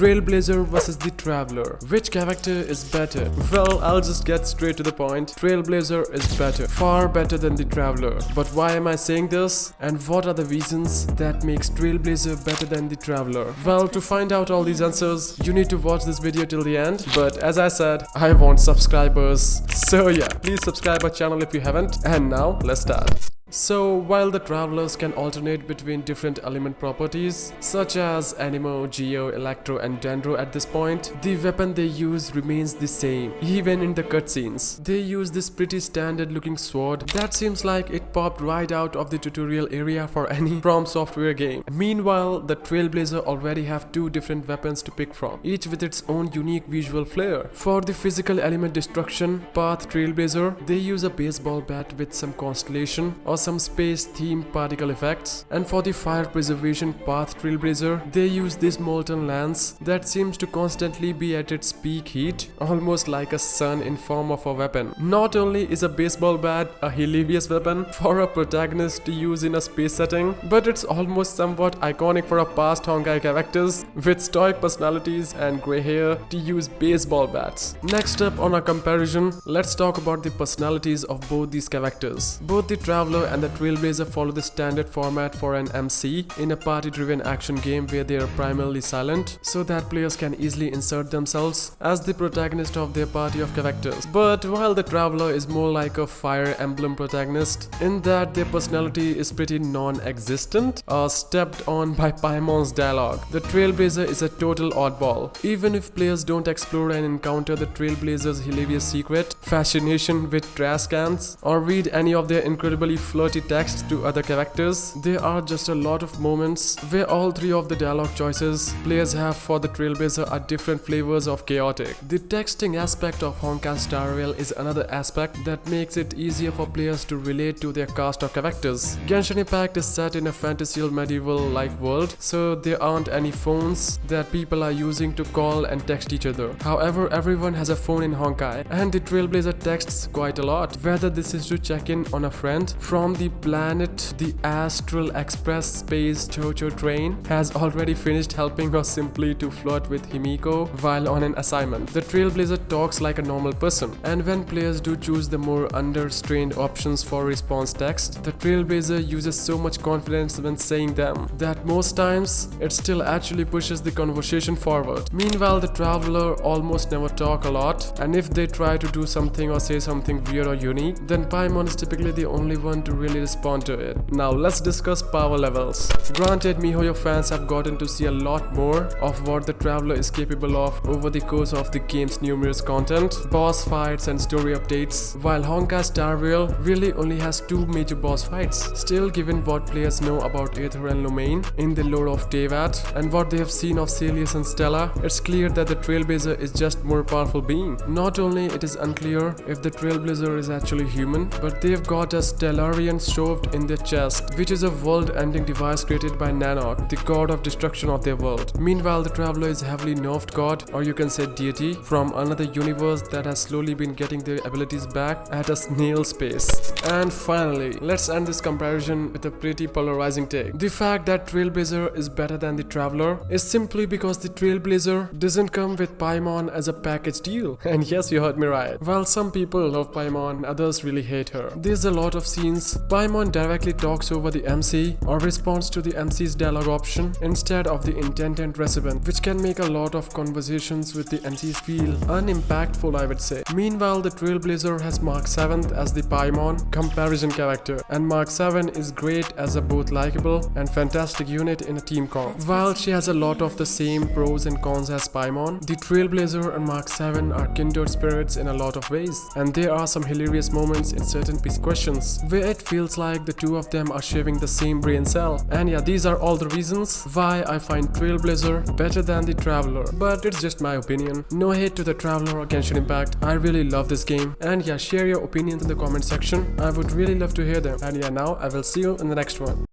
Trailblazer versus the Traveler. Which character is better? Well, I'll just get straight to the point. Trailblazer is better. Far better than the Traveler. But why am I saying this? And what are the reasons that makes Trailblazer better than the Traveler? Well, to find out all these answers, you need to watch this video till the end. But as I said, I want subscribers. So yeah, please subscribe our channel if you haven't. And now, let's start. So, while the Travelers can alternate between different element properties, such as Anemo, Geo, Electro and Dendro at this point, the weapon they use remains the same, even in the cutscenes. They use this pretty standard looking sword that seems like it popped right out of the tutorial area for any From Software game. Meanwhile, the Trailblazer already have two different weapons to pick from, each with its own unique visual flair. For the physical element destruction path Trailblazer, they use a baseball bat with some constellation or some space-themed particle effects, and for the fire preservation path Trailblazer, they use this molten lance that seems to constantly be at its peak heat, almost like a sun in form of a weapon. Not only is a baseball bat a hilarious weapon for a protagonist to use in a space setting, but it's almost somewhat iconic for a past Honkai characters with stoic personalities and grey hair to use baseball bats. Next up on our comparison, let's talk about the personalities of both these characters. Both the Traveler and the Trailblazer follow the standard format for an MC in a party-driven action game where they are primarily silent, so that players can easily insert themselves as the protagonist of their party of characters. But while the Traveler is more like a Fire Emblem protagonist, in that their personality is pretty non-existent or stepped on by Paimon's dialogue, the Trailblazer is a total oddball. Even if players don't explore and encounter the Trailblazer's hilarious secret, fascination with trash cans, or read any of their incredibly flirty text to other characters, there are just a lot of moments where all three of the dialogue choices players have for the Trailblazer are different flavors of chaotic. The texting aspect of Honkai starrail is another aspect that makes it easier for players to relate to their cast of characters. Genshin Impact is set in a fantastical medieval-like world, so there aren't any phones that people are using to call and text each other. However, everyone has a phone in Honkai, and the Trailblazer texts quite a lot, whether this is to check in on a friend from the planet the Astral Express Space Chocho train has already finished helping, or simply to flirt with Himiko while on an assignment. The Trailblazer talks like a normal person, and when players do choose the more understrained options for response text, the Trailblazer uses so much confidence when saying them that most times it still actually pushes the conversation forward. Meanwhile, the Traveler almost never talk a lot, and if they try to do something or say something weird or unique, then Paimon is typically the only one to really respond to it. Now let's discuss power levels. Granted, MiHoYo fans have gotten to see a lot more of what the Traveler is capable of over the course of the game's numerous content, boss fights and story updates, while Honkai starrail really only has two major boss fights. Still, given what players know about Aether and Lomain in the lore of Teyvat and what they have seen of Celius and Stella, it's clear that the Trailblazer is just more powerful being. Not only it is unclear if the Trailblazer is actually human, but they've got a Stellarian shoved in their chest, which is a world-ending device created by Nanok, the god of destruction of their world. Meanwhile, the Traveler is a heavily nerfed god, or you can say deity, from another universe that has slowly been getting their abilities back at a snail's pace. And finally, let's end this comparison with a pretty polarizing take. The fact that Trailblazer is better than the Traveler is simply because the Trailblazer doesn't come with Paimon as a package deal. And yes, you heard me right. While some people love Paimon, others really hate her. There's a lot of scenes Paimon directly talks over the MC or responds to the MC's dialogue option instead of the intended recipient, which can make a lot of conversations with the MCs feel unimpactful, I would say. Meanwhile, the Trailblazer has Mark 7th as the Paimon comparison character, and Mark 7 is great as a both likable and fantastic unit in a team comp. While she has a lot of the same pros and cons as Paimon, the Trailblazer and Mark 7 are kindred spirits in a lot of ways, and there are some hilarious moments in certain questions where it feels like the two of them are sharing the same brain cell. And yeah, these are all the reasons why I find Trailblazer better than the Traveler, but it's just my opinion. No hate to the Traveler or Genshin Impact. I really love this game, and yeah, share your opinions in the comment section. I would really love to hear them. And yeah, now I will see you in the next one.